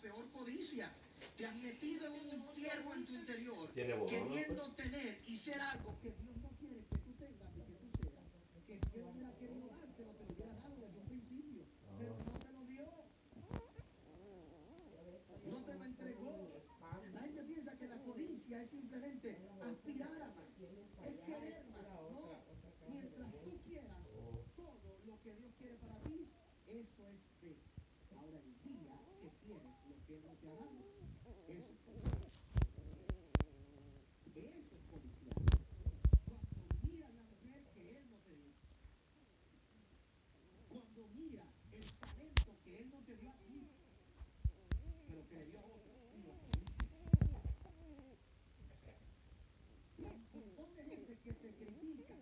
peor codicia. Te has metido en un infierno en tu interior, Bono, queriendo tener y ser algo que Dios no quiere que tú tengas y que tú seas. Que si Él hubiera querido dártelo, te lo hubiera dado desde un principio, pero no te lo dio. No te lo entregó. La gente piensa que la codicia es simplemente aspirar a más, es querer más. No, mientras tú quieras todo lo que Dios quiere para ti, eso es fe. Ahora el día que quieres lo que Él no te ha dado, eso es codicia. Eso es codicia. Cuando miras la mujer que Él no te dio, cuando miras el talento que Él no te dio a ti, pero que le dio a otro, y lo codicias. Hay un montón de gente que te critica